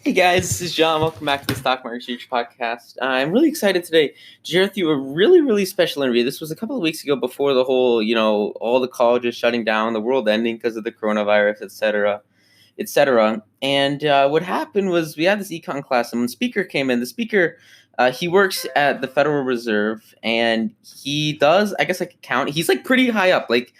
Hey guys, this is John. Welcome back to the Stock Market Research Podcast. I'm really excited today to share with you a really special interview. This was a couple of weeks ago before the whole, all the colleges shutting down, the world ending because of the coronavirus, etc., etc. And what happened was we had this econ class, and when the speaker came in, the speaker, he works at the Federal Reserve, and he does, I guess, like account. He's like pretty high up. Like,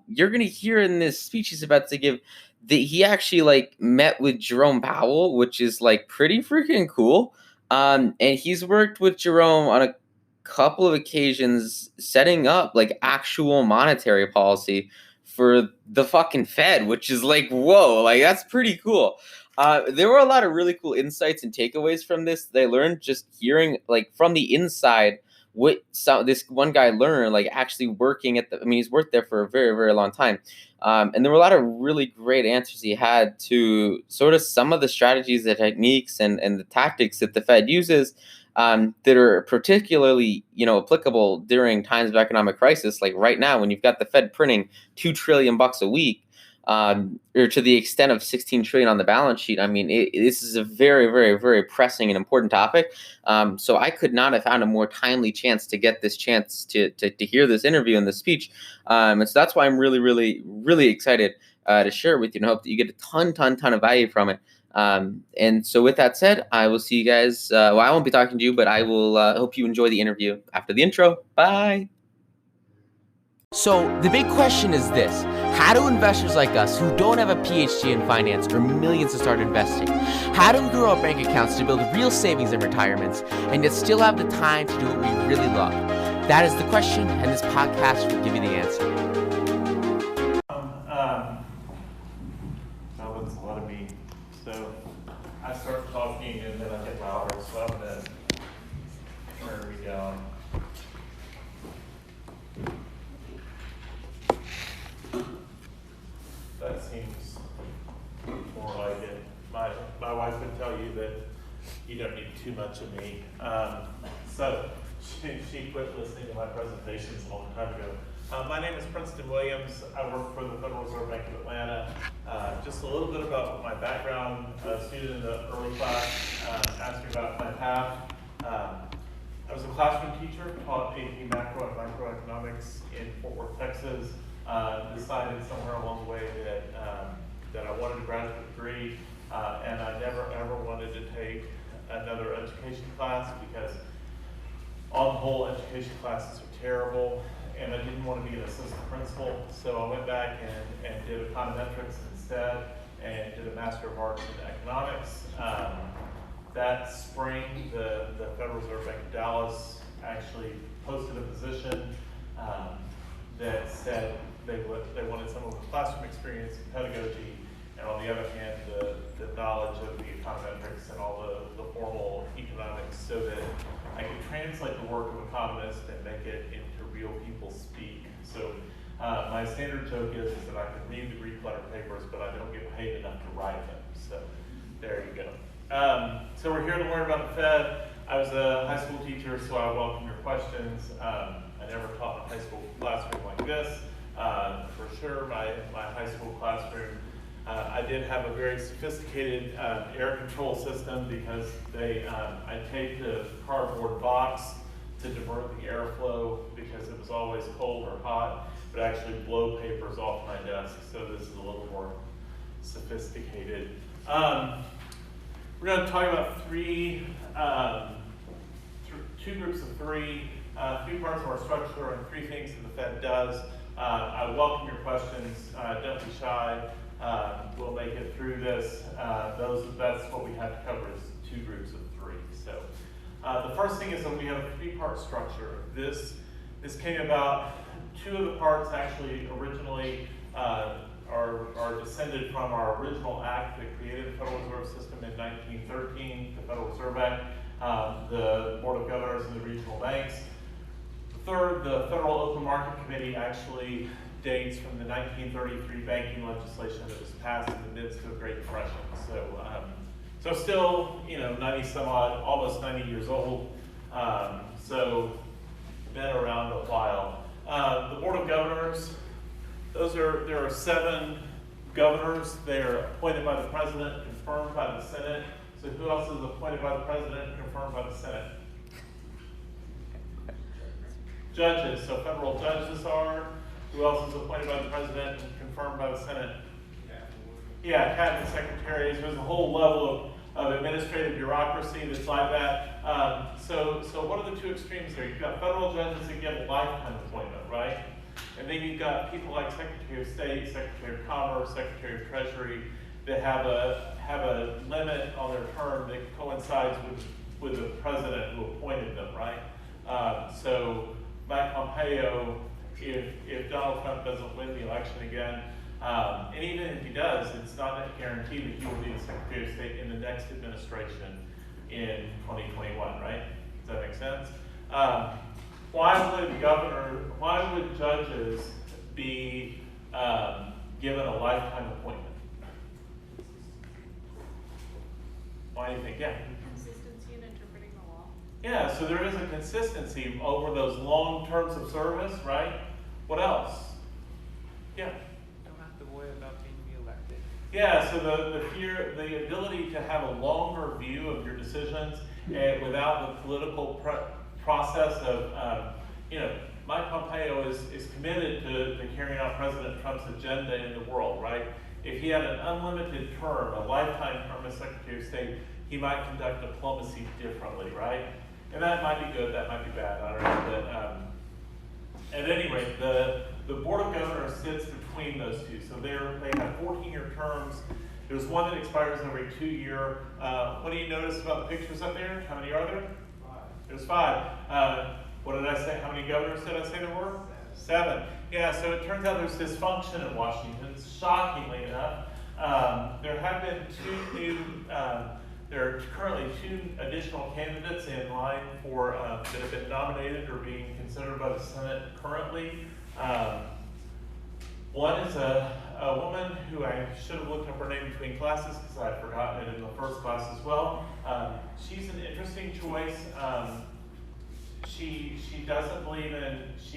you're gonna hear in this speech he's about to give he actually like met with Jerome Powell, which is like pretty freaking cool. And he's worked with Jerome on a couple of occasions setting up like actual monetary policy for the fucking Fed, which is like, whoa, like that's pretty cool. There were a lot of really cool insights and takeaways from this that I learned just hearing like from the inside what this one guy learned, like actually working at he's worked there for a very long time. And there were a lot of really great answers he had to sort of some of the strategies, the techniques, and the tactics that the Fed uses that are particularly, applicable during times of economic crisis, like right now when you've got the Fed printing $2 trillion a week, or to the extent of 16 trillion on the balance sheet. I mean, this is a very pressing and important topic. So I could not have found a more timely chance to get this chance to hear this interview and this speech. And so that's why I'm really excited to share it with you, and hope that you get a ton of value from it. And so with that said, I will see you guys. Well, I won't be talking to you, but I will hope you enjoy the interview after the intro. Bye. So the big question is this: how do investors like us who don't have a PhD in finance or millions to start investing, how do we grow our bank accounts to build real savings in retirements and yet still have the time to do what we really love? That is the question, and this podcast will give you the answer. So that's a lot of me. So I start talking and then I get louder, so I'm going to turn me down. That seems more like it. My wife would tell you that you don't need too much of me. So she quit listening to my presentations a long time ago. My name is Princeton Williams. I work for the Federal Reserve Bank of Atlanta. Just a little bit about my background. A student in the early class asked me about my path. I was a classroom teacher, taught AP macro and microeconomics in Fort Worth, Texas. Decided somewhere along the way that I wanted a graduate degree, and I never ever wanted to take another education class because on the whole education classes are terrible, and I didn't want to be an assistant principal, so I went back and did econometrics instead and did a Master of Arts in economics. That spring, the Federal Reserve Bank of Dallas actually posted a position that said they wanted someone with classroom experience in pedagogy, and on the other hand, the knowledge of the econometrics and all the formal economics, so that I could translate the work of economists and make it into real people speak. So my standard joke is that I can read the Greek letter papers, but I don't get paid enough to write them. So there you go. So we're here to learn about the Fed. I was a high school teacher, so I welcome your questions. I never taught in a high school classroom like this. For sure, my high school classroom, I did have a very sophisticated air control system because I taped a cardboard box to divert the airflow because it was always cold or hot, but actually blow papers off my desk, so this is a little more sophisticated. We're going to talk about two groups of three parts of our structure and three things that the Fed does. I welcome your questions. Don't be shy. We'll make it through this. That's what we have to cover is two groups of three. So the first thing is that we have a three-part structure. This came about. Two of the parts actually originally are descended from our original act that created the Federal Reserve System in 1913, the Federal Reserve Act, the Board of Governors and the regional banks. The third, the Federal Open Market Committee, actually dates from the 1933 banking legislation that was passed in the midst of the Great Depression. So still, 90 some odd, almost 90 years old. So been around a while. The Board of Governors, there are 7 governors. They are appointed by the president, confirmed by the Senate. So who else is appointed by the president and confirmed by the Senate? Judges. So federal judges are. Who else is appointed by the president and confirmed by the Senate? Yeah, cabinet secretaries. There's a whole level of administrative bureaucracy that's like that. So what are the two extremes there? You've got federal judges that get a lifetime appointment, right? And then you've got people like Secretary of State, Secretary of Commerce, Secretary of Treasury that have a limit on their term that coincides with the president who appointed them, right? So Mike Pompeo, if Donald Trump doesn't win the election again, and even if he does, it's not guaranteed that he will be the Secretary of State in the next administration in 2021, right? Does that make sense? Why would judges be given a lifetime appointment? Why do you think? Yeah. Consistency in interpreting the law. Yeah, so there is a consistency over those long terms of service, right? What else? Yeah. Don't have to worry about being reelected. Yeah, so the ability to have a longer view of your decisions and without the political process of, Mike Pompeo is committed to carrying out President Trump's agenda in the world, right? If he had an unlimited term, a lifetime term as Secretary of State, he might conduct diplomacy differently, right? And that might be good, that might be bad, I don't know. But at any rate, the Board of Governors sits between those two. So they have 14-year terms. There's one that expires every 2 years. What do you notice about the pictures up there? How many are there? 5. There's 5. What did I say? How many governors did I say there were? 7. Yeah, so it turns out there's dysfunction in Washington, shockingly enough. There have been there are currently 2 additional candidates in line that have been nominated or being considered by the Senate currently. One is a woman who I should have looked up her name between classes because I had forgotten it in the first class as well. She's an interesting choice. She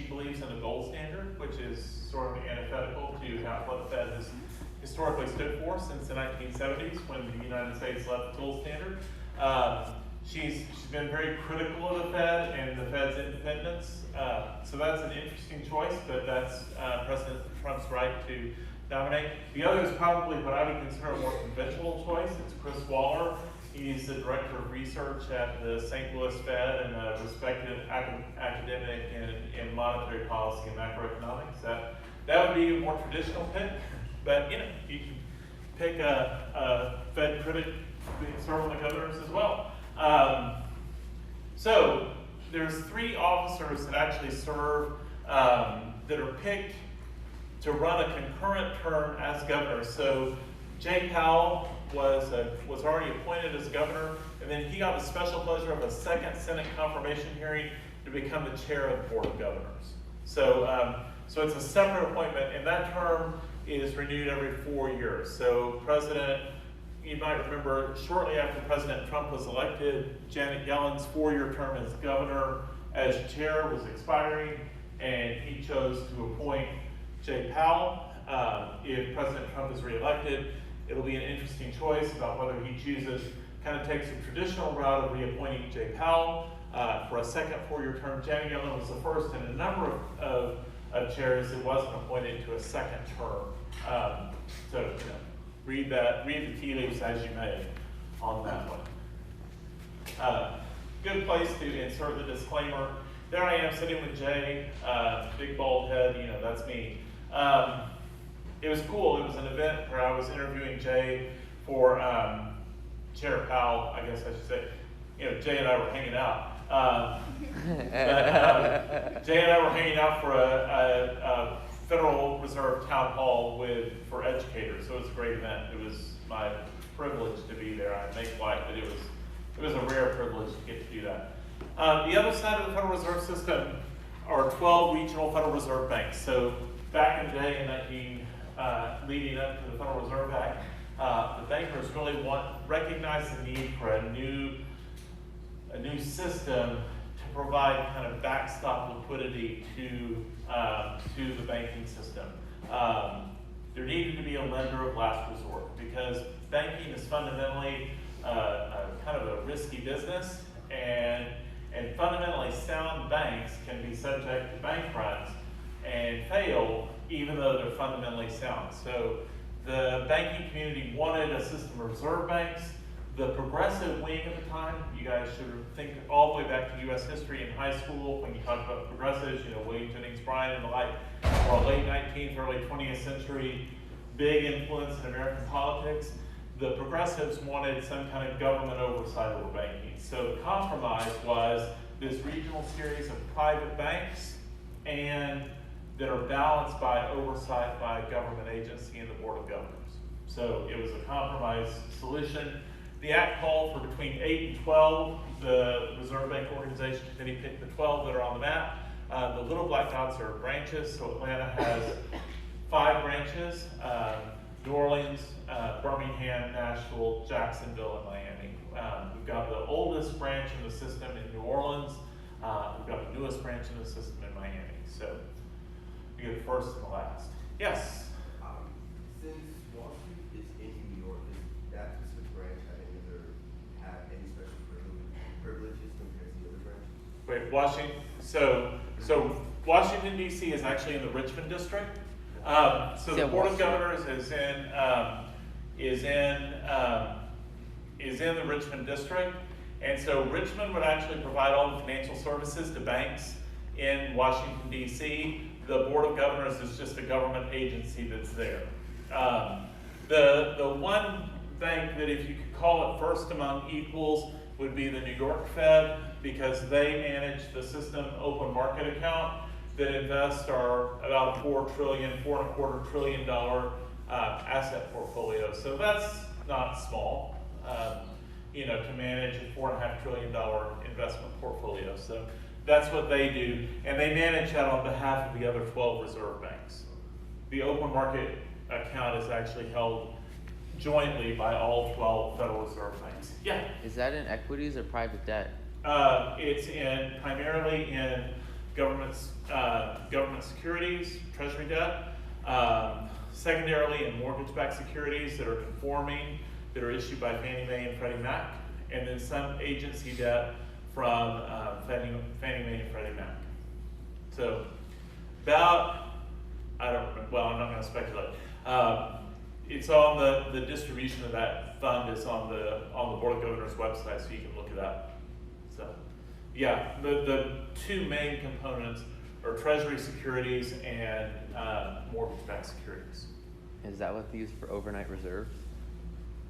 believes in a gold standard, which is sort of antithetical to what the Fed has historically stood for since the 1970s when the United States left the gold standard. She's been very critical of the Fed and the Fed's independence. So that's an interesting choice, but that's President Trump's right to nominate. The other is probably what I would consider a more conventional choice. It's Chris Waller. He's the director of research at the St. Louis Fed and a respected academic in monetary policy and macroeconomics. That would be a more traditional pick, but you can pick a Fed critic to serve on the governors as well. So there's 3 officers that actually serve that are picked to run a concurrent term as governor. So Jay Powell was already appointed as governor, and then he got the special pleasure of a second Senate confirmation hearing to become the chair of the Board of Governors. So it's a separate appointment, and that term is renewed every 4 years. So you might remember, shortly after President Trump was elected, Janet Yellen's 4-year term as governor as chair was expiring, and he chose to appoint Jay Powell. If President Trump is reelected, it'll be an interesting choice about whether he takes a traditional route of reappointing Jay Powell for a second 4-year term. Janet Yellen was the first in a number of chairs that wasn't appointed to a second term. So read the tea leaves as you may on that one. Good place to insert the disclaimer. There I am sitting with Jay, big bald head, that's me. It was cool. It was an event where I was interviewing Jay for Chair Powell, I guess I should say. Jay and I were hanging out. Jay and I were hanging out for a Federal Reserve town hall for educators. So it was a great event. It was my privilege to be there. I make light, but it was a rare privilege to get to do that. The other side of the Federal Reserve System are 12 regional Federal Reserve banks. So back in the day, leading up to the Federal Reserve Act, the bankers really recognize the need for a new system to provide kind of backstop liquidity to the banking system. there needed to be a lender of last resort, because banking is fundamentally kind of a risky business, and fundamentally sound banks can be subject to bank runs and fail even though they're fundamentally sound. So the banking community wanted a system of reserve banks. The progressive wing at the time, you guys should think all the way back to US history in high school when you talk about progressives, William Jennings Bryan and the like, or late 19th, early 20th century, big influence in American politics. The progressives wanted some kind of government oversight over banking. So the compromise was this regional series of private banks and that are balanced by oversight by a government agency and the Board of Governors. So it was a compromise solution. The Act called for between 8 and 12. The Reserve Bank Organization Committee picked the 12 that are on the map. The little black dots are branches, so Atlanta has 5 branches. New Orleans, Birmingham, Nashville, Jacksonville, and Miami. We've got the oldest branch in the system in New Orleans. We've got the newest branch in the system in Miami. So we get the first and the last. Yes? Since Wall Street is in New York, does that specific branch have any special privileges compared to the other branches? Wait, Washington. So Washington D.C. is actually in the Richmond district. So the Board of Governors is in the Richmond district, and so Richmond would actually provide all the financial services to banks in Washington D.C. The Board of Governors is just a government agency that's there. The one bank that, if you could call it first among equals, would be the New York Fed, because they manage the system open market account that invests about $4.25 trillion asset portfolio. So that's not small, to manage a $4.5 trillion investment portfolio. So that's what they do, and they manage that on behalf of the other 12 reserve banks. The open market account is actually held jointly by all 12 Federal Reserve banks. Yeah? Is that in equities or private debt? It's primarily in government securities, treasury debt, secondarily in mortgage-backed securities that are conforming, that are issued by Fannie Mae and Freddie Mac, and then some agency debt from Fannie Mae and Freddie Mac. So about, I'm not going to speculate. It's on the distribution of that fund is on the Board of Governors website, so you can look it up. So yeah, the two main components are treasury securities and mortgage-backed securities. Is that what they use for overnight reserves?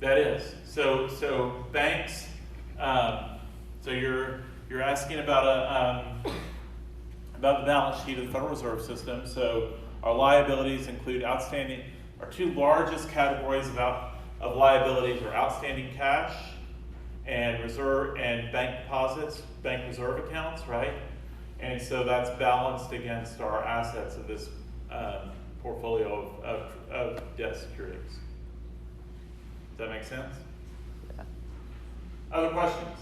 That is. So banks. So you're asking about the balance sheet of the Federal Reserve System. So our liabilities include outstanding. Our two largest categories of liabilities are outstanding cash and reserve and bank deposits, bank reserve accounts, right? And so that's balanced against our assets of this portfolio of debt securities. Does that make sense? Yeah. Other questions?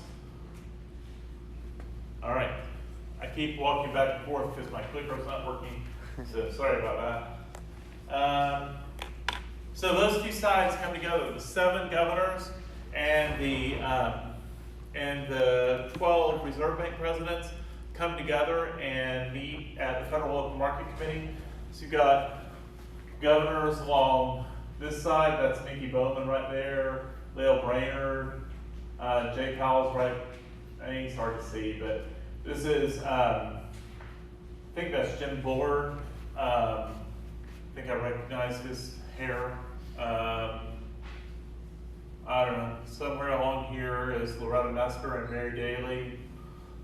All right. I keep walking back and forth because my clicker's not working, so sorry about that. So those two sides come together, the 7 governors and the 12 Reserve Bank presidents come together and meet at the Federal Open Market Committee. So you've got governors along this side, that's Mickey Bowman right there, Lael Brainerd, Jay Powell's right, I think it's hard to see, but this is, I think that's Jim Bullard. I think I recognize his hair. I don't know, somewhere along here is Loretta Nestor and Mary Daly.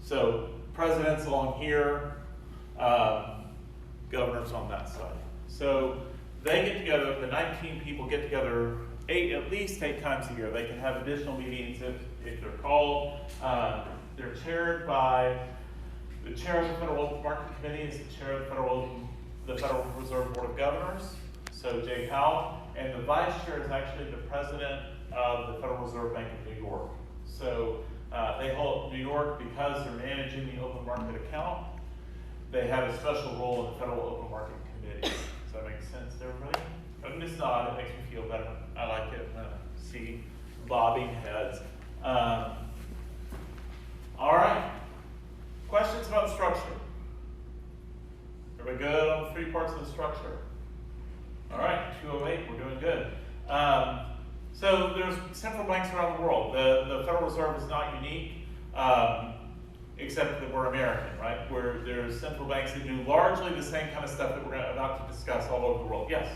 So presidents along here, governors on that side. So they get together, the 19 people get together at least 8 times a year. They can have additional meetings if they're called. They're chaired by the chair of the Federal Open Market Committee is the chair of the Federal Reserve Board of Governors, so Jay Powell, and the vice chair is actually the president of the Federal Reserve Bank of New York. So they hold New York because they're managing the open market account. They have a special role in the Federal Open Market Committee. Does that make sense to everybody? And just nod, it makes me feel better. I like it when I see bobbing heads. All right. Questions about structure? Everybody good on the 3 parts of the structure? All right, 208, we're doing good. So there's central banks around the world. The Federal Reserve is not unique, except that we're American, right? Where there's central banks that do largely the same kind of stuff that we're about to discuss all over the world. Yes?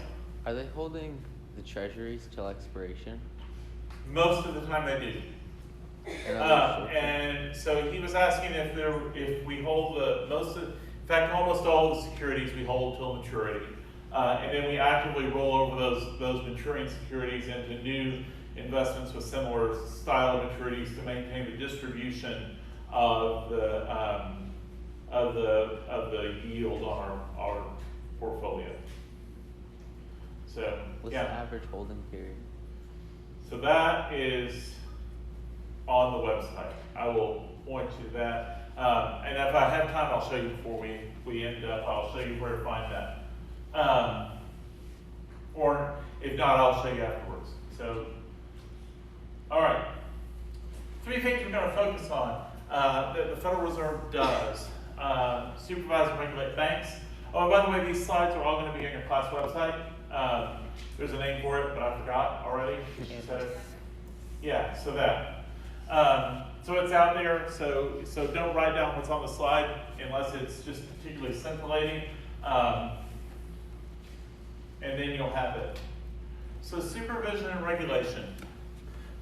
Are they holding the treasuries till expiration? Most of the time they do. And so he was asking if we hold in fact, almost all the securities we hold till maturity. And then we actively roll over those maturing securities into new investments with similar style of maturities to maintain the distribution of the yield on our portfolio. So What's the average holding period? So that is on the website. I will point to that. And if I have time, I'll show you before we end up. I'll show you where to find that. Or if not, I'll show you afterwards. So, all right. 3 things we're going to focus on that the Federal Reserve does. Supervise and regulate banks. Oh, and by the way, these slides are all going to be on your class website. There's a name for it, but I forgot already. Yeah, so that. So it's out there, so don't write down what's on the slide unless it's just particularly scintillating. And then you'll have it. So supervision and regulation.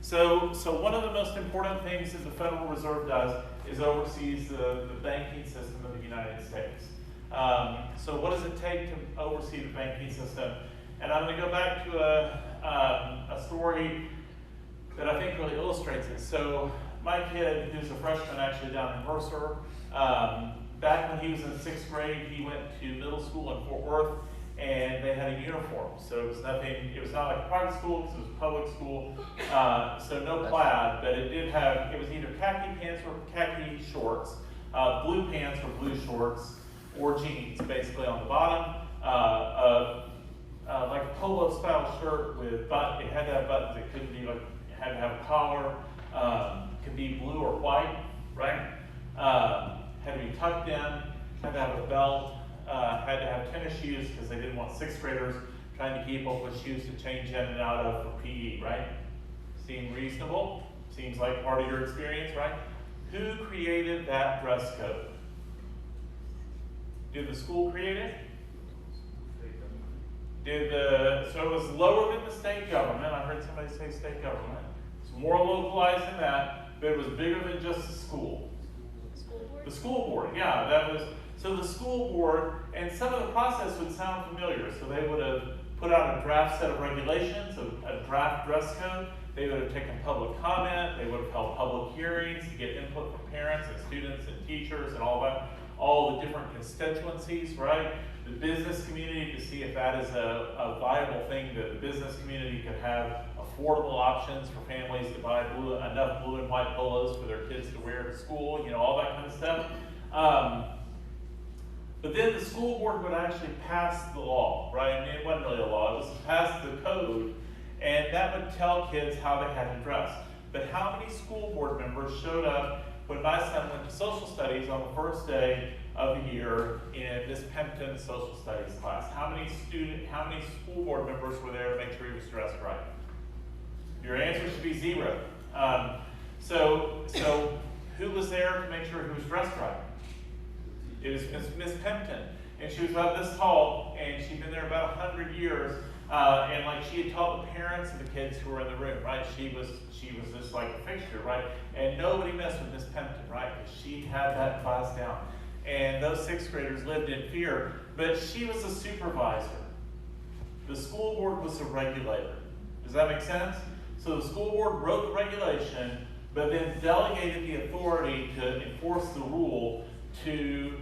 So one of the most important things that the Federal Reserve does is oversees the banking system of the United States. So what does it take to oversee the banking system? And I'm going to go back to a story that I think really illustrates it. So my kid, who's a freshman actually down in Mercer, back when he was in 6th grade, he went to middle school in Fort Worth, and they had a uniform. So it was not like a private school, because it was a public school. So no plaid, but it was either khaki pants or khaki shorts, blue pants or blue shorts, or jeans, basically on the bottom. Like a polo style shirt with it had to have buttons. It couldn't be like, it had to have a collar. Could be blue or white, right? Had to be tucked in, had to have a belt, had to have tennis shoes because they didn't want 6th graders trying to keep up with shoes to change in and out of for PE, right? Seem reasonable? Seems like part of your experience, right? Who created that dress code? Did the school create it? So it was lower than the state government. I heard somebody say state government. It's more localized than that, but it was bigger than just the school. School board? The school board, yeah. So the school board, and some of the process would sound familiar. So they would have put out a draft set of regulations, a draft dress code. They would have taken public comment. They would have held public hearings to get input from parents and students and teachers and all the different constituencies, right? The business community to see if that is a viable thing that the business community could have affordable options for families to buy enough blue and white polos for their kids to wear to school, all that kind of stuff. But then the school board would actually pass the law, right? I mean, it wasn't really a law, it was to pass the code, and that would tell kids how they had to dress. But how many school board members showed up when my son went to social studies on the first day of the year in Miss Pempton's social studies class? How many school board members were there to make sure he was dressed right? Your answer should be 0. So who was there to make sure he was dressed right? It was Miss Pempton, and she was about this tall, and she'd been there about 100 years, and like she had taught the parents and the kids who were in the room, right? She was just like a fixture, right? And nobody messed with Miss Pempton, right? She had that class down, and those 6th graders lived in fear. But she was a supervisor. The school board was a regulator. Does that make sense? So the school board wrote the regulation, but then delegated the authority to enforce the rule to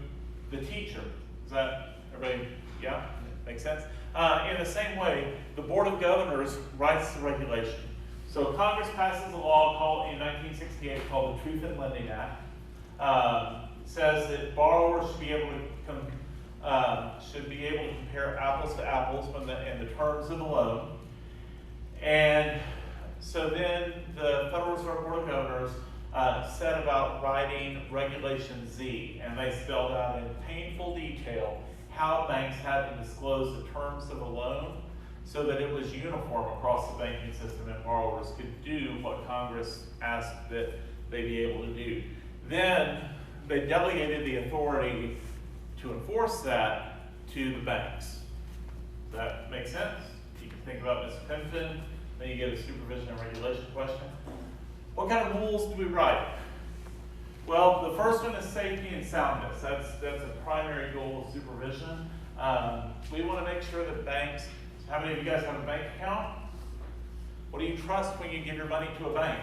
the teacher. Is that, everybody, yeah? Make sense? In the same way, the Board of Governors writes the regulation. So Congress passes a law in 1968 called the Truth in Lending Act. Says that borrowers should be able to should be able to compare apples to apples in the terms of the loan. And so then the Federal Reserve Board of Governors set about writing Regulation Z, and they spelled out in painful detail how banks had to disclose the terms of a loan so that it was uniform across the banking system and borrowers could do what Congress asked that they be able to do. Then they delegated the authority to enforce that to the banks. Does that make sense? You can think about Ms. Pimpton, then you get a supervision and regulation question. What kind of rules do we write? Well, the first one is safety and soundness. That's a primary goal of supervision. We want to make sure that banks, how many of you guys have a bank account? What do you trust when you give your money to a bank?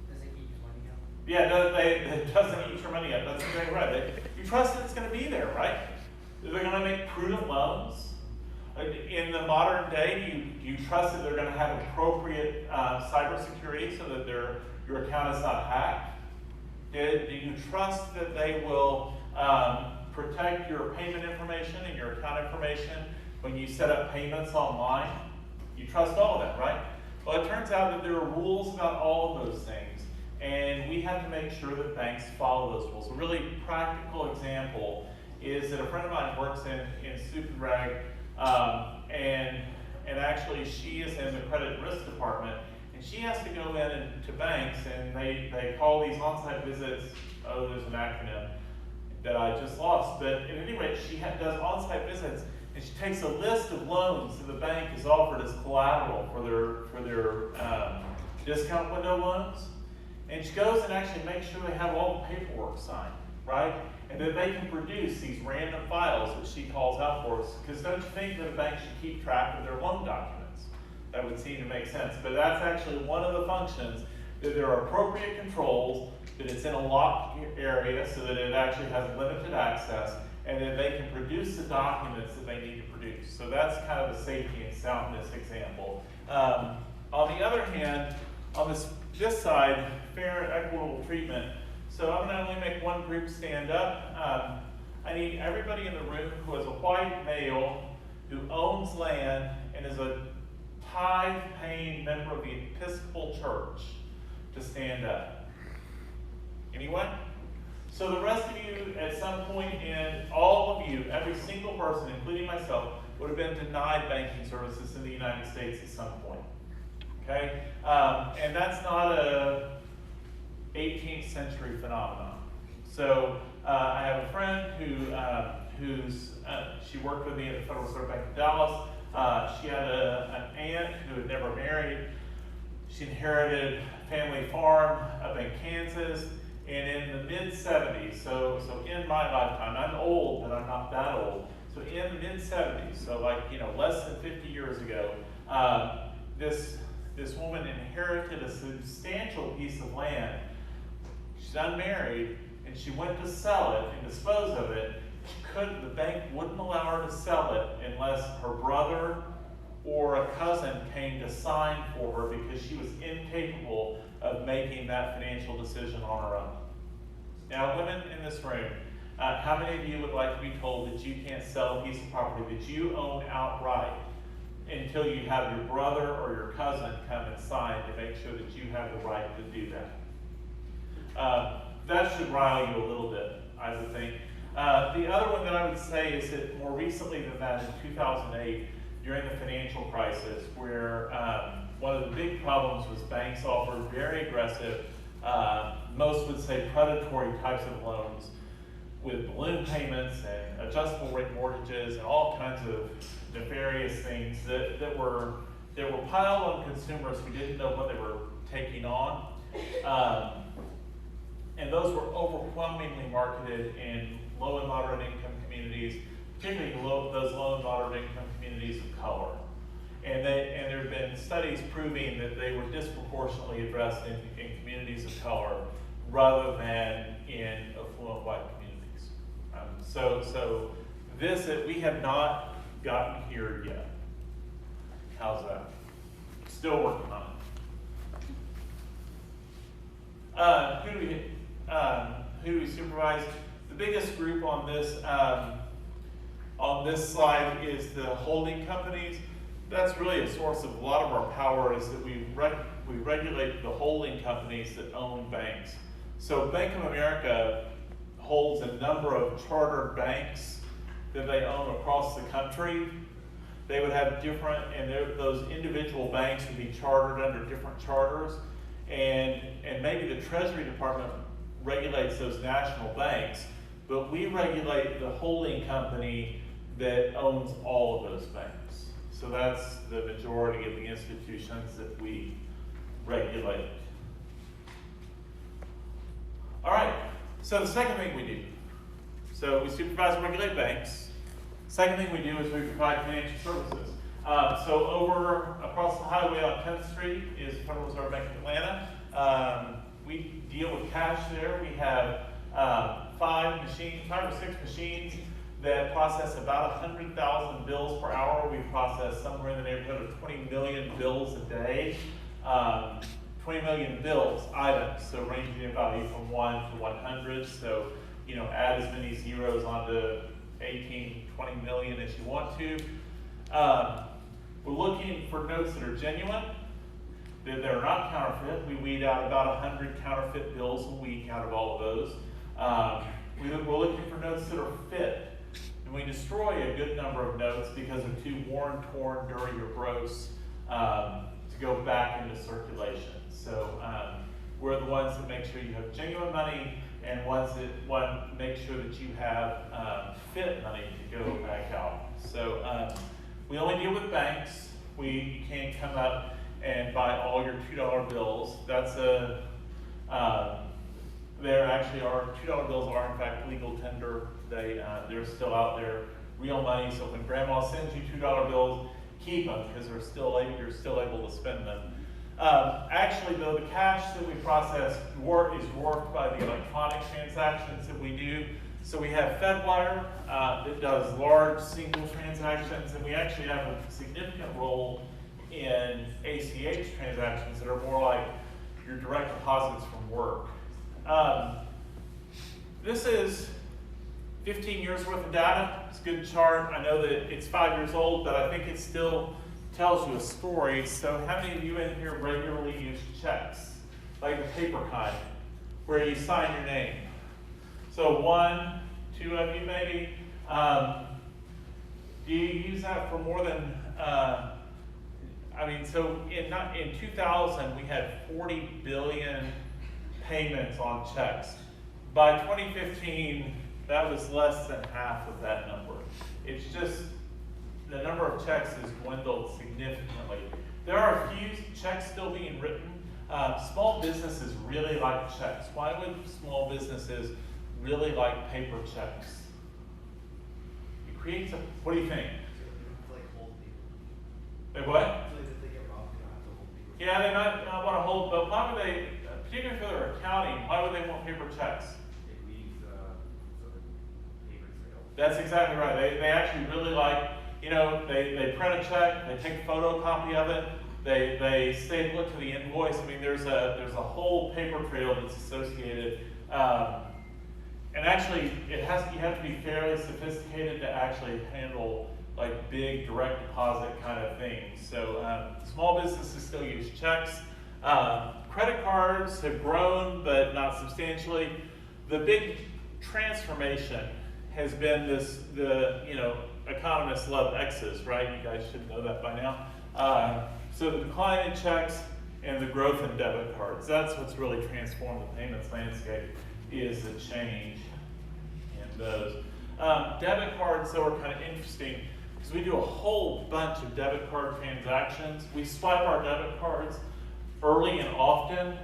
Does it eat your money out? Yeah, it doesn't eat your money up. That's exactly right. You trust that it's going to be there, right? They're going to make prudent loans. In the modern day, do you trust that they're going to have appropriate cybersecurity so that your account is not hacked? Do you trust that they will protect your payment information and your account information when you set up payments online? You trust all of that, right? Well, it turns out that there are rules about all of those things, and we have to make sure that banks follow those rules. A really practical example is that a friend of mine works in Soup and Rag, and actually she is in the credit risk department, and she has to go in to banks, and they call these on-site visits. Oh, there's an acronym that I just lost, but at any rate, she does on-site visits, and she takes a list of loans that the bank has offered as collateral for their discount window loans, and she goes and actually makes sure they have all the paperwork signed, right? And that they can produce these random files that she calls out for us. Because don't you think that a bank should keep track of their loan documents? That would seem to make sense. But that's actually one of the functions, that there are appropriate controls, that it's in a locked area so that it actually has limited access, and that they can produce the documents that they need to produce. So that's kind of the safety and soundness example. On the other hand, on this side, fair and equitable treatment. So I'm going to only make one group stand up. I need everybody in the room who is a white male, who owns land, and is a tithe-paying member of the Episcopal Church to stand up. Anyone? So the rest of you, at some point all of you, every single person, including myself, would have been denied banking services in the United States at some point. Okay? And that's not a 18th century phenomenon. So I have a friend she worked with me at the Federal Reserve Bank of Dallas. She had an aunt who had never married. She inherited a family farm up in Kansas, and in the mid-70s, so in my lifetime, I'm old, but I'm not that old. So in the mid-70s, so less than 50 years ago, this woman inherited a substantial piece of land. She's unmarried, and she went to sell it and dispose of it. The bank wouldn't allow her to sell it unless her brother or a cousin came to sign for her, because she was incapable of making that financial decision on her own. Now, women in this room, how many of you would like to be told that you can't sell a piece of property that you own outright until you have your brother or your cousin come and sign to make sure that you have the right to do that? That should rile you a little bit, I would think. The other one that I would say is that more recently than that, in 2008, during the financial crisis, where one of the big problems was banks offered very aggressive, most would say predatory types of loans with balloon payments and adjustable rate mortgages and all kinds of nefarious things that were piled on consumers who didn't know what they were taking on. And those were overwhelmingly marketed in low and moderate income communities, particularly those low and moderate income communities of color. And there have been studies proving that they were disproportionately addressed in communities of color rather than in affluent white communities. So we have not gotten here yet. How's that? Still working on it. Who do we supervise? The biggest group on this On this slide is the holding companies. That's really a source of a lot of our power, is that we regulate the holding companies that own banks. So Bank of America holds a number of chartered banks that they own across the country. They would have different, and those individual banks would be chartered under different charters, and maybe the Treasury Department regulates those national banks, but we regulate the holding company that owns all of those banks. So that's the majority of the institutions that we regulate. All right, so the second thing we do, so we supervise and regulate banks. Second thing we do is we provide financial services. So over across the highway on 10th Street is Federal Reserve Bank of Atlanta. We deal with cash there. We have 5 or 6 machines that process about 100,000 bills per hour. We process somewhere in the neighborhood of 20 million bills a day. 20 million bills, items, so ranging in value from 1 to 100. So, add as many zeros onto 18, 20 million as you want to. We're looking for notes that are genuine, that are not counterfeit. We weed out about 100 counterfeit bills a week out of all of those. We're looking for notes that are fit. And we destroy a good number of notes because they're too worn, torn, dirty, or gross to go back into circulation. So we're the ones that make sure you have genuine money, and ones that make sure that you have fit money to go back out. So we only deal with banks. You can't come up and buy all your $2 bills. That's they're actually $2 bills are in fact legal tender. They're still out there, real money. So when Grandma sends you $2 bills, keep them, because you're still able to spend them. Actually, though, the cash that we process is dwarfed by the electronic transactions that we do. So we have FedWire that does large single transactions, and we actually have a significant role in ACH transactions that are more like your direct deposits from work. This is 15 years worth of data. It's a good chart. I know that it's 5 years old, but I think it still tells you a story. So how many of you in here regularly use checks, like the paper kind, where you sign your name? So 1, 2 of you maybe. Do you use that for more than, so in 2000, we had 40 billion payments on checks. By 2015, that was less than half of that number. It's just, the number of checks has dwindled significantly. There are a few checks still being written. Small businesses really like checks. Why would small businesses really like paper checks? It creates a, what do you think? Like hold people. They what? Usually if they get robbed, they don't have to hold people. Yeah, they might not want to hold, but why would they, particularly for their accounting, why would they want paper checks? It leaves sort of paper trail. That's exactly right. They actually really like, they print a check, they take a photocopy of it, they staple it to the invoice. I mean, there's a whole paper trail that's associated. And actually, you have to be fairly sophisticated to actually handle like big direct deposit kind of things. So small businesses still use checks. Credit cards have grown, but not substantially. The big transformation has been economists love X's, right? You guys should know that by now. So the decline in checks and the growth in debit cards, that's what's really transformed the payments landscape, is the change in those. Debit cards, though, are kind of interesting because we do a whole bunch of debit card transactions. We swipe our debit cards early and often,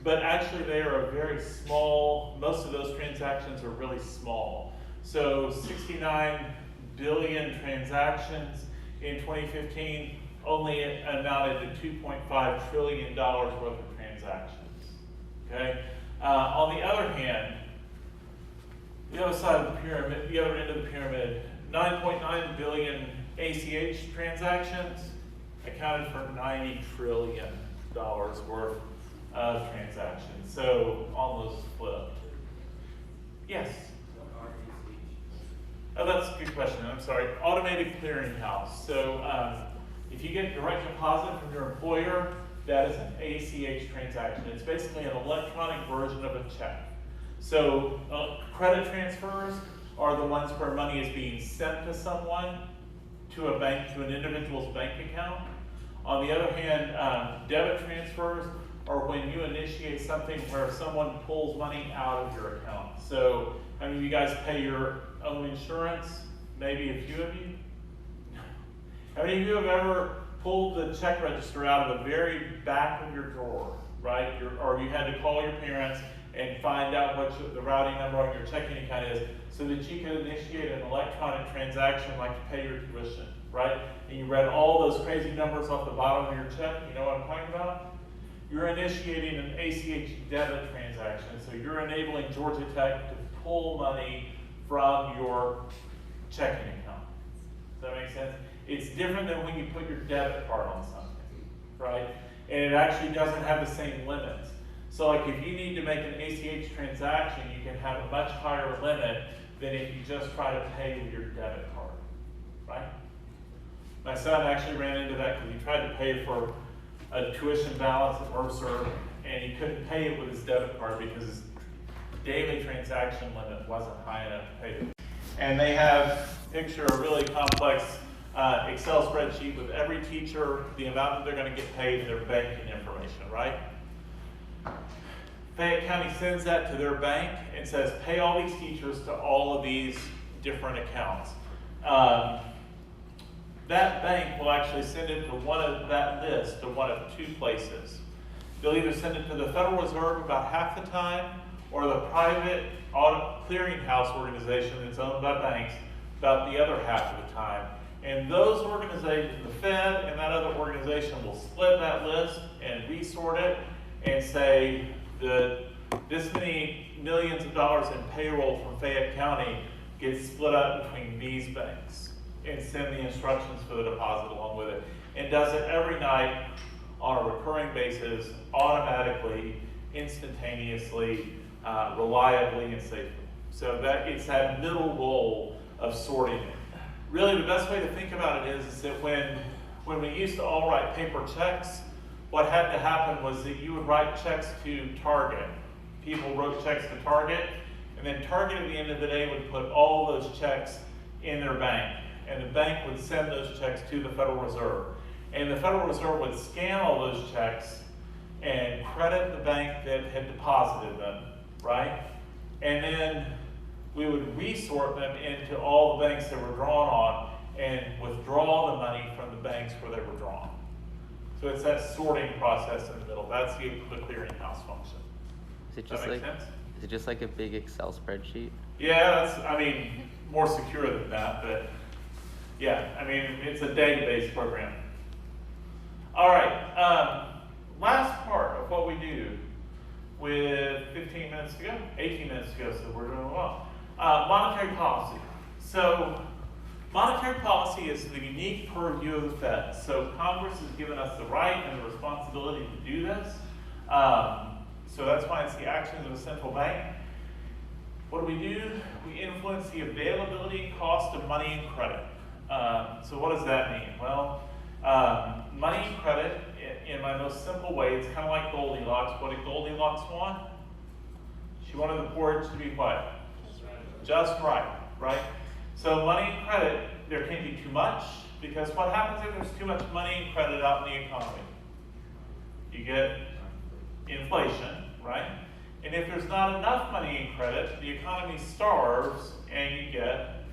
but actually they are a very small, most of those transactions are really small. So 69 billion transactions in 2015 only amounted to $2.5 trillion worth of transactions, okay? On the other hand, the other side of the pyramid, the other end of the pyramid, 9.9 billion ACH transactions accounted for $90 trillion worth of transactions. So almost flipped. Yes? What are ACH? Oh, that's a good question. I'm sorry. Automated clearinghouse. So if you get direct deposit from your employer, that is an ACH transaction. It's basically an electronic version of a check. So credit transfers are the ones where money is being sent to someone, to a bank, to an individual's bank account. On the other hand, debit transfers are when you initiate something where someone pulls money out of your account. So, how many of you guys pay your own insurance? Maybe a few of you? How many of you have ever pulled the check register out of the very back of your drawer, right? Or you had to call your parents and find out what the routing number on your checking account is so that you could initiate an electronic transaction like to pay your tuition, right? And you read all those crazy numbers off the bottom of your check. You know what I'm talking about? You're initiating an ACH debit transaction. So you're enabling Georgia Tech to pull money from your checking account. Does that make sense? It's different than when you put your debit card on something, right? And it actually doesn't have the same limits. So like if you need to make an ACH transaction, you can have a much higher limit than if you just try to pay with your debit card, right? My son actually ran into that because he tried to pay for a tuition balance at Mercer, and he couldn't pay it with his debit card because his daily transaction limit wasn't high enough to pay it. And they have, picture a really complex Excel spreadsheet with every teacher, the amount that they're going to get paid, and their banking information, right? Fayette County sends that to their bank and says, pay all these teachers to all of these different accounts. That bank will actually send it to one of that list to one of two places. They'll either send it to the Federal Reserve about half the time, or the private clearinghouse organization that's owned by banks about the other half of the time. And those organizations, the Fed and that other organization, will split that list and resort it and say that this many millions of dollars in payroll from Fayette County gets split up between these banks, and send the instructions for the deposit along with it. And does it every night on a recurring basis, automatically, instantaneously, reliably, and safely. So that it's that middle role of sorting it. Really, the best way to think about it is that when we used to all write paper checks, what had to happen was that you would write checks to Target. People wrote checks to Target, and then Target at the end of the day would put all those checks in their bank. And the bank would send those checks to the Federal Reserve. And the Federal Reserve would scan all those checks and credit the bank that had deposited them, right? And then we would resort them into all the banks that were drawn on and withdraw the money from the banks where they were drawn. So it's that sorting process in the middle. That's the clearinghouse function. Is it Does just that make like sense? is it just like a big Excel spreadsheet? Yeah, that's, I mean, more secure than that, but yeah, I mean, it's a database program. All right, last part of what we do with 15 minutes to go, 18 minutes to go, so we're doing well. Monetary policy. So monetary policy is the unique purview of the Fed. So Congress has given us the right and the responsibility to do this. So that's why it's the actions of a central bank. What do? We influence the availability and cost of money and credit. So what does that mean? Well, money and credit, in my most simple way, it's kind of like Goldilocks. What did Goldilocks want? She wanted the porridge to be what? Just right, right? So money and credit, there can't be too much, because what happens if there's too much money and credit out in the economy? You get inflation, right? And if there's not enough money and credit, the economy starves and you get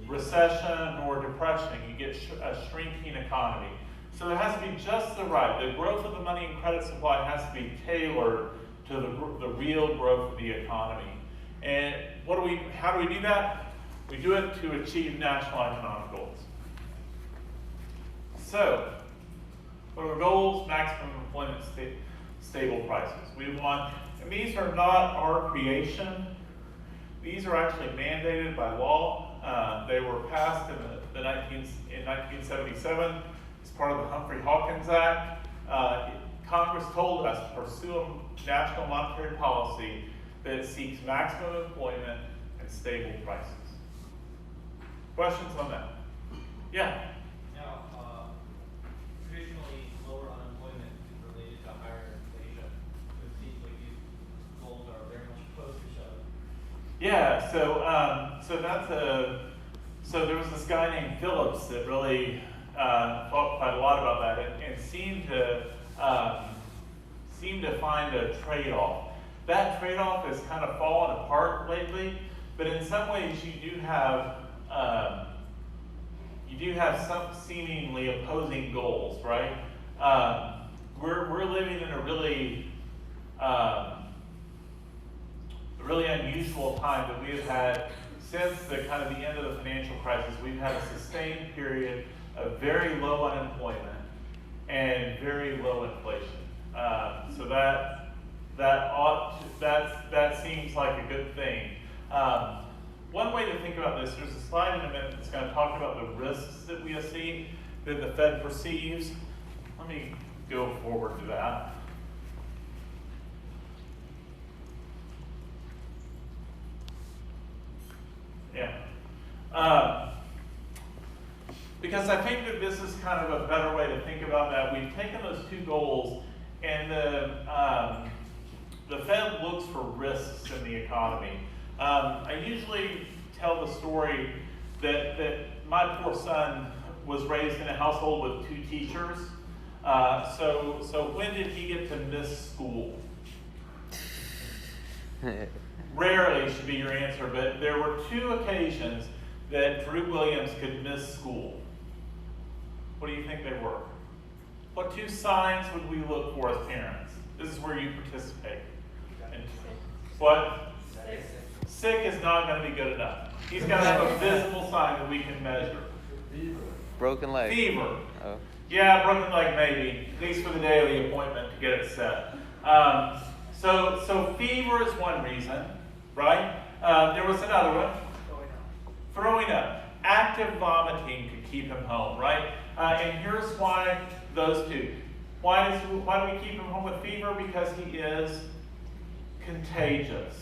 recession or depression. You get a shrinking economy. So there has to be just the right. The growth of the money and credit supply has to be tailored to the real growth of the economy. And how do we do that? We do it to achieve national economic goals. So, what are the goals? Maximum employment, stable prices. We want, and these are not our creation. These are actually mandated by law. They were passed in 1977 as part of the Humphrey-Hawkins Act. Congress told us to pursue a national monetary policy that seeks maximum employment and stable prices. Questions on that? Yeah. Now, traditionally, lower unemployment is related to higher inflation. So it seems like these goals are very much opposed to each other. Yeah. So there was this guy named Phillips that really thought quite a lot about that and seemed to find a trade-off. That trade-off has kind of fallen apart lately, but in some ways you do have some seemingly opposing goals, right? We're living in a really unusual time that we have had since the kind of the end of the financial crisis. We've had a sustained period of very low unemployment and very low inflation. So that seems like a good thing. One way to think about this, there's a slide in a minute that's going to talk about the risks that we see, that the Fed perceives. Let me go forward to that. Yeah. Because I think that this is kind of a better way to think about that. We've taken those two goals, and the Fed looks for risks in the economy. I usually tell the story that my poor son was raised in a household with 2 teachers. So when did he get to miss school? Rarely should be your answer, but there were 2 occasions that Drew Williams could miss school. What do you think they were? What 2 signs would we look for as parents? This is where you participate. And what? Sick is not going to be good enough. He's got to have a visible sign that we can measure. Broken leg. Fever. Oh. Yeah, broken leg maybe, at least for the day of the appointment to get it set. So fever is one reason, right? There was another one. Throwing up. Active vomiting could keep him home, right? And here's why those 2. Why do we keep him home with fever? Because he is contagious.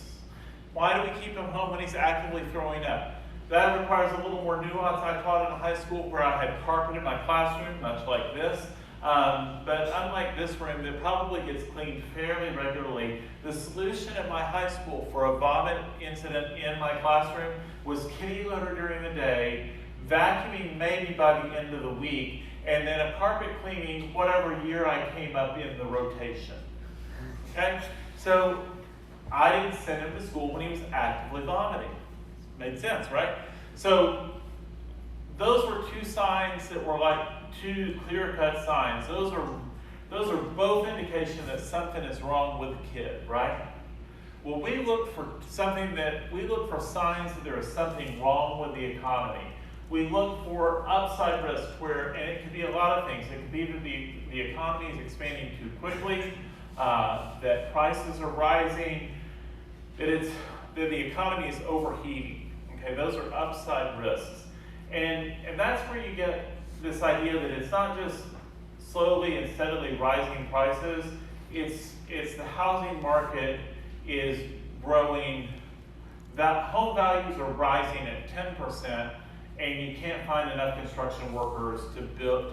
Why do we keep him home when he's actively throwing up? That requires a little more nuance. I taught in high school where I had carpet in my classroom, much like this. But unlike this room that probably gets cleaned fairly regularly, the solution at my high school for a vomit incident in my classroom was kitty litter during the day, vacuuming maybe by the end of the week, and then a carpet cleaning whatever year I came up in the rotation. Okay? So I didn't send him to school when he was actively vomiting. Made sense, right? So those were 2 signs that were like 2 clear-cut signs. Those are both indication that something is wrong with the kid, right? Well, we look for signs that there is something wrong with the economy. We look for upside risk and it could be a lot of things. It could be that the economy is expanding too quickly, that prices are rising, that the economy is overheating. Okay, those are upside risks. And that's where you get this idea that it's not just slowly and steadily rising prices, it's the housing market is growing, that home values are rising at 10%, and you can't find enough construction workers to fill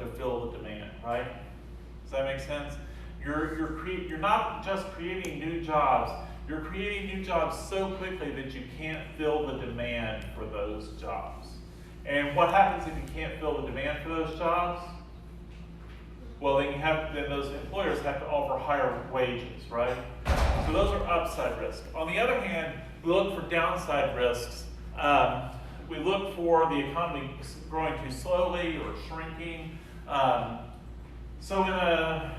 the demand, right? Does that make sense? You're not just creating new jobs, you're creating new jobs so quickly that you can't fill the demand for those jobs. And what happens if you can't fill the demand for those jobs? Well, then those employers have to offer higher wages, right? So those are upside risks. On the other hand, we look for downside risks. We look for the economy growing too slowly or shrinking. So in a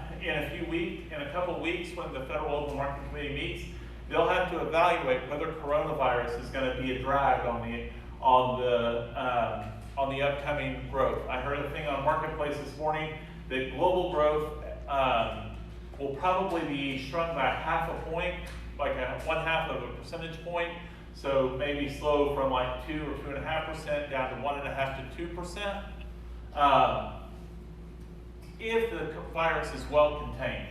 couple of weeks, when the Federal Open Market Committee meets, they'll have to evaluate whether coronavirus is going to be a drag on the upcoming growth. I heard a thing on Marketplace this morning that global growth will probably be shrunk by 0.5 point, like 1/2 of a percentage point. So maybe slow from like 2 or 2.5% down to 1.5 to 2%. If the virus is well contained.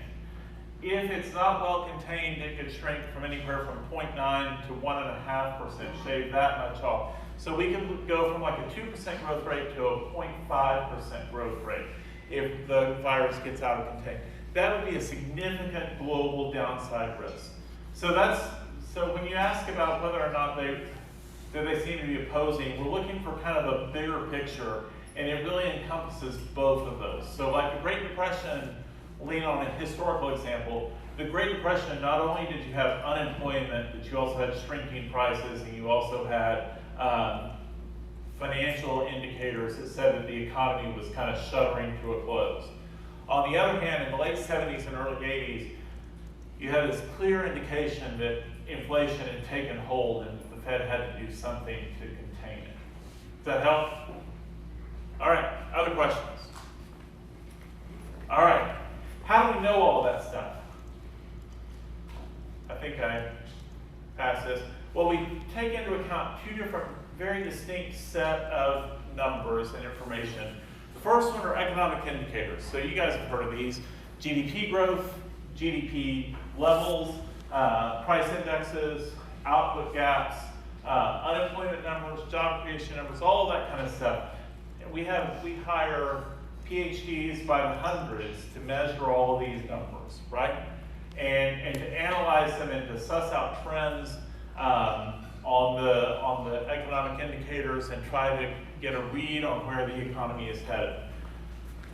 If it's not well contained, it could shrink from anywhere from 0.9 to 1.5%, shave that much off. So we can go from like a 2% growth rate to a 0.5% growth rate if the virus gets out of contain. That would be a significant global downside risk. So when you ask about whether or not they seem to be opposing, we're looking for kind of a bigger picture, and it really encompasses both of those. So like the Great Depression, lean on a historical example, the Great Depression, not only did you have unemployment, but you also had shrinking prices, and you also had financial indicators that said that the economy was kind of shuddering to a close. On the other hand, in the late 70s and early 80s, you had this clear indication that inflation had taken hold and the Fed had to do something to contain it. Does that help? All right, other questions? All right, how do we know all of that stuff? I think I passed this. Well, we take into account two different, very distinct set of numbers and information. The first one are economic indicators. So you guys have heard of these. GDP growth, GDP levels, price indexes, output gaps, unemployment numbers, job creation numbers, all of that kind of stuff. And we hire PhDs by the hundreds to measure all of these numbers, right? And to analyze them and to suss out trends on the economic indicators and try to get a read on where the economy is headed.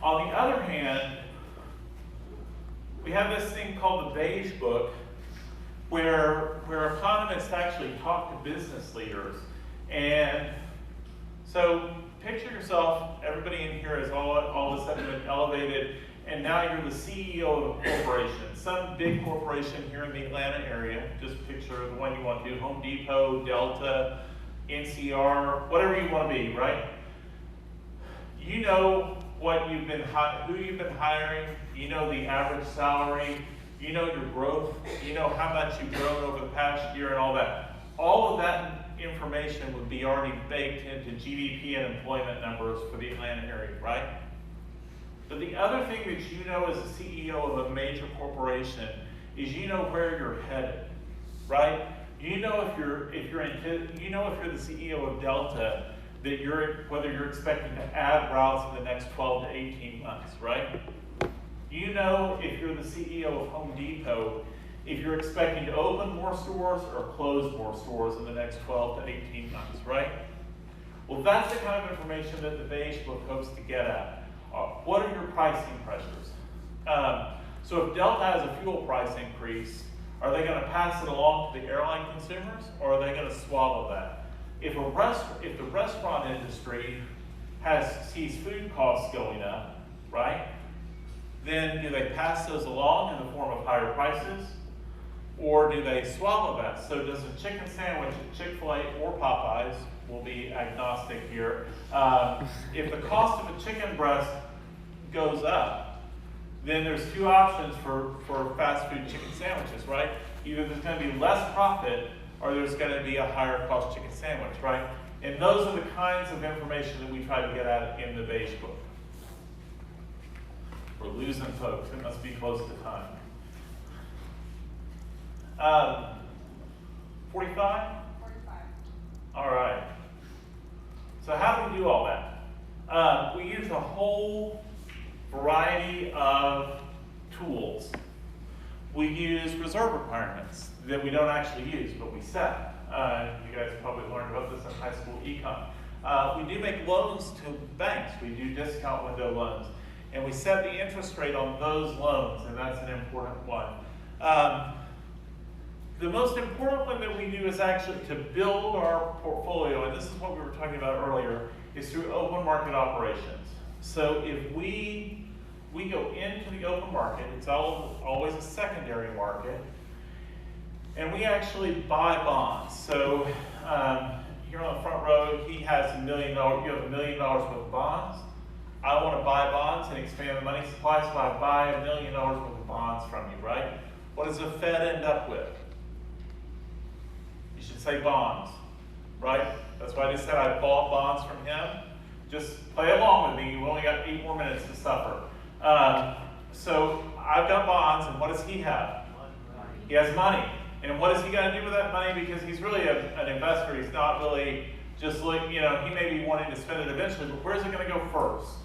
On the other hand, we have this thing called the Beige Book, where economists actually talk to business leaders. And so picture yourself, everybody in here is all of a sudden been elevated, and now you're the CEO of a corporation, some big corporation here in the Atlanta area. Just picture the one you want to do, Home Depot, Delta, NCR, whatever you want to be, right? You know what you've been, who you've been hiring, you know the average salary, you know your growth, you know how much you've grown over the past year and all that. All of that information would be already baked into GDP and employment numbers for the Atlanta area, right? But the other thing that you know as a CEO of a major corporation is you know where you're headed, right? You know if you're the CEO of Delta, that whether you're expecting to add routes in the next 12 to 18 months, right? You know if you're the CEO of Home Depot, if you're expecting to open more stores or close more stores in the next 12 to 18 months, right? Well, that's the kind of information that the Beige Book hopes to get at. What are your pricing pressures? So if Delta has a fuel price increase, are they going to pass it along to the airline consumers, or are they going to swallow that? If the restaurant industry sees food costs going up, right? Then do they pass those along in the form of higher prices, or do they swallow that? So does a chicken sandwich at Chick-fil-A or Popeyes, we'll be agnostic here, if the cost of a chicken breast goes up, then there's two options for fast food chicken sandwiches, right? Either there's going to be less profit, or there's going to be a higher cost chicken sandwich, right? And those are the kinds of information that we try to get at in the Beige Book. We're losing folks, it must be close to time. 45? 45. All right. So how do we do all that? We use a whole variety of tools. We use reserve requirements that we don't actually use, but we set. You guys probably learned about this in high school econ. We do make loans to banks. We do discount window loans. And we set the interest rate on those loans, and that's an important one. The most important one that we do is actually to build our portfolio, and this is what we were talking about earlier, is through open market operations. So if we go into the open market, it's always a secondary market, and we actually buy bonds. So here on the front row, he has $1 million, you have $1 million worth of bonds. I want to buy bonds and expand the money supply, so I buy $1 million worth of bonds from you, right? What does the Fed end up with? You should say bonds, right? That's why I just said I bought bonds from him. Just play along with me. You've only got 8 more minutes to suffer. So I've got bonds, and what does he have? He has money. And what is he going to do with that money? Because he's really an investor. He's not really just like, he may be wanting to spend it eventually, but where's it going to go first?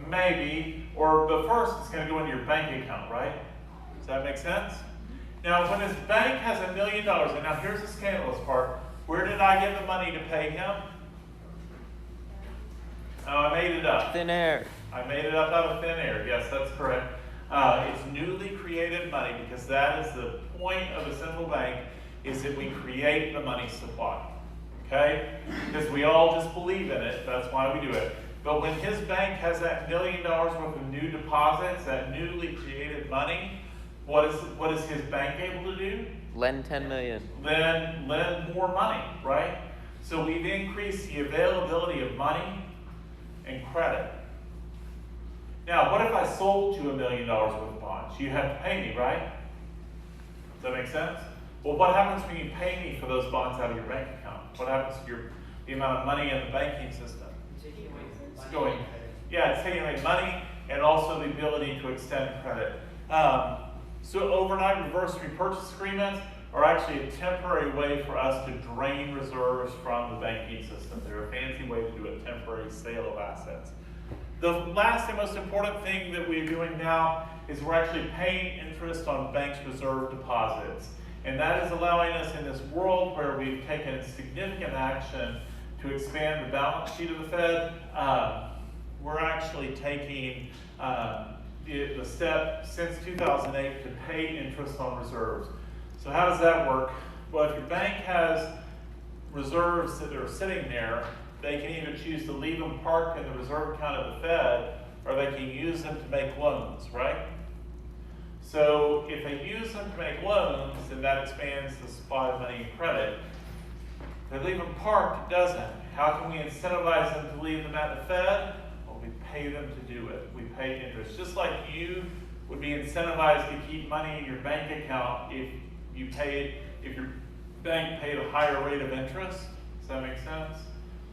Maybe, but first it's going to go into your bank account, right? Does that make sense? Now, when his bank has $1 million, and now here's the scandalous part, where did I get the money to pay him? Oh, I made it up. Thin air. I made it up out of thin air. Yes, that's correct. It's newly created money, because that is the point of a central bank, is that we create the money supply. Okay? Because we all just believe in it. That's why we do it. But when his bank has that $1 million worth of new deposits, that newly created money, what is his bank able to do? Lend 10 million. Lend more money, right? So we've increased the availability of money and credit. Now, what if I sold you $1 million worth of bonds? You have to pay me, right? Does that make sense? Well, what happens when you pay me for those bonds out of your bank account? What happens to the amount of money in the banking system? It's going. Yeah, it's taking away money and also the ability to extend credit. So overnight reverse repurchase agreements are actually a temporary way for us to drain reserves from the banking system. They're a fancy way to do a temporary sale of assets. The last and most important thing that we're doing now is we're actually paying interest on banks' reserve deposits. And that is allowing us, in this world where we've taken significant action to expand the balance sheet of the Fed, we're actually taking the step since 2008 to pay interest on reserves. So how does that work? Well, if your bank has reserves that are sitting there, they can either choose to leave them parked in the reserve account of the Fed, or they can use them to make loans, right? So if they use them to make loans, then that expands the supply of money and credit. If they leave them parked, it doesn't. How can we incentivize them to leave them at the Fed? Well, we pay them to do it. We pay interest. Just like you would be incentivized to keep money in your bank account if your bank paid a higher rate of interest. Does that make sense?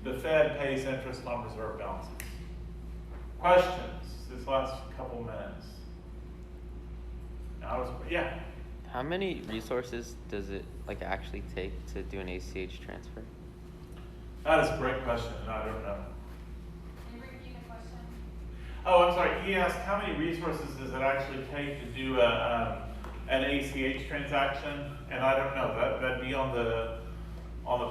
The Fed pays interest on reserve balances. Questions this last couple minutes? Yeah. How many resources does it actually take to do an ACH transfer? That is a great question, and I don't know. Can you repeat the question? Oh, I'm sorry. He asked how many resources does it actually take to do an ACH transaction, and I don't know. That'd be on the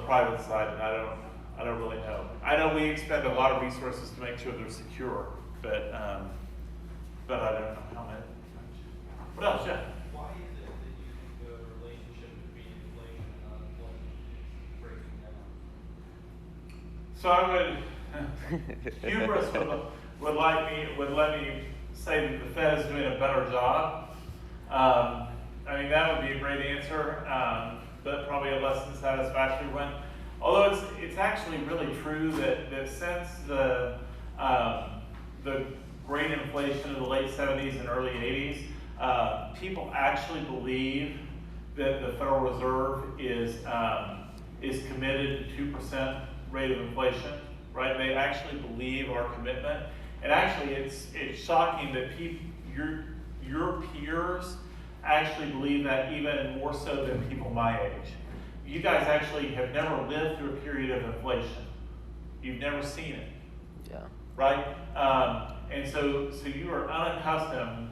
private side, and I don't really know. I know we expend a lot of resources to make sure they're secure, but I don't know how many. What else, yeah? Why is it that you think the relationship between inflation and unemployment is breaking down? So I would, hubris would let me say that the Fed is doing a better job. I mean, that would be a great answer, but probably a less than satisfactory one. Although it's actually really true that since the great inflation of the late 70s and early 80s, people actually believe that the Federal Reserve is committed to 2% rate of inflation, right? They actually believe our commitment. And actually, it's shocking that your peers actually believe that even more so than people my age. You guys actually have never lived through a period of inflation. You've never seen it. Yeah. Right? And so you are unaccustomed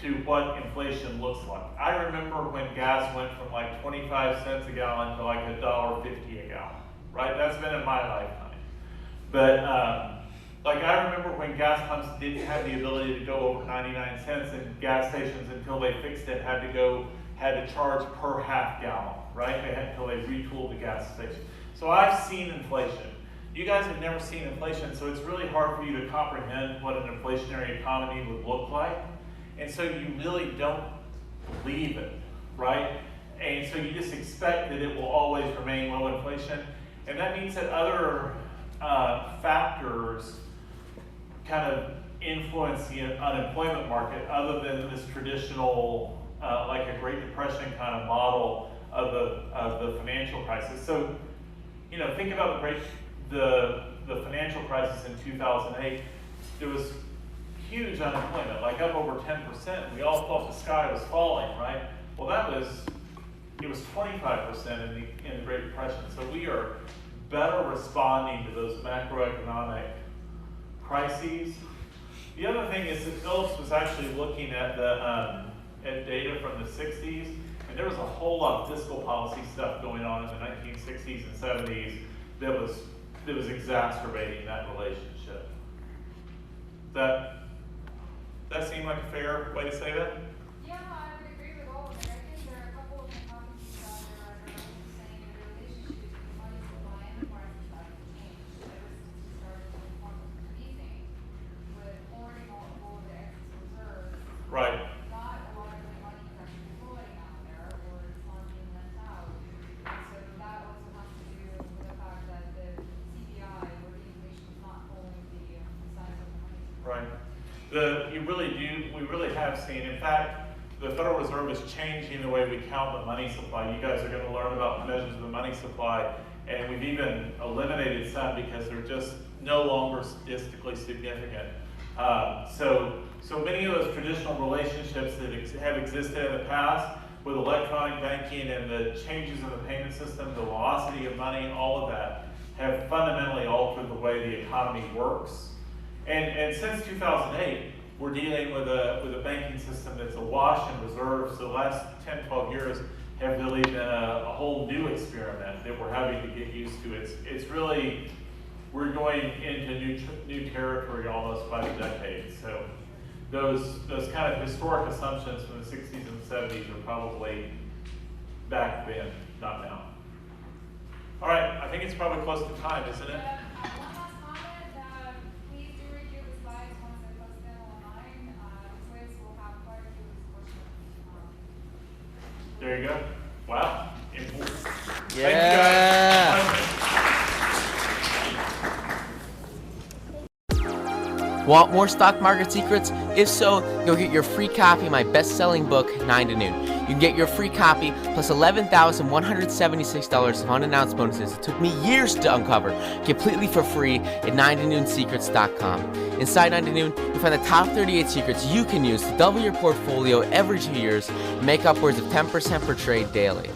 to what inflation looks like. I remember when gas went from like 25 cents a gallon to like $1.50 a gallon, right? That's been in my lifetime. But I remember when gas pumps didn't have the ability to go over 99 cents, and gas stations, until they fixed it, had to charge per half gallon, right? Until they retooled the gas station. So I've seen inflation. You guys have never seen inflation, so it's really hard for you to comprehend what an inflationary economy would look like. And so you really don't believe it, right? And so you just expect that it will always remain low inflation. And that means that other factors kind of influence the unemployment market other than this traditional, like a Great Depression kind of model of the financial crisis. So, think about the financial crisis in 2008. There was huge unemployment, like up over 10%. We all thought the sky was falling, right? Well, it was 25% in the Great Depression. So we are better responding to those macroeconomic crises. The other thing is that Phillips was actually looking at at data from the 60s, and there was a whole lot of fiscal policy stuff going on in the 1960s and 70s that was exacerbating that relationship. That seem like a fair way to say that? Yeah, I would agree with all of it. I think there are a couple of hypotheses out there that are saying that the relationship between money supply and the price of that has changed ever since we started doing quantitative easing, with hoarding all of the excess reserves. Right. Not a lot of the money is actually floating out there, or it's not being lent out. And so that also has to do with the fact that the CPI, or the inflation, is not following the size of the money supply. Right. We really have seen, in fact, the Federal Reserve is changing the way we count the money supply. You guys are going to learn about the measures of the money supply, and we've even eliminated some because they're just no longer statistically significant. So many of those traditional relationships that have existed in the past with electronic banking and the changes in the payment system, the velocity of money, all of that have fundamentally altered the way the economy works. And since 2008, we're dealing with a banking system that's awash in reserves. So the last 10, 12 years have really been a whole new experiment that we're having to get used to. It's really, we're going into new territory almost by the decade. So those kind of historic assumptions from the 60s and 70s are probably back then, not now. All right, I think it's probably close to time, isn't it? One last comment, please do review the slides once I post them online. Quiz will have quite a few questions. There you go. Wow. Important. Yeah. Thank you guys. Want more stock market secrets? If so, go get your free copy of my best-selling book, 9 to Noon. You can get your free copy plus $11,176 of unannounced bonuses it took me years to uncover, completely for free at 9tanoonsecrets.com. Inside 9 to Noon, you'll find the top 38 secrets you can use to double your portfolio every 2 years and make upwards of 10% per trade daily.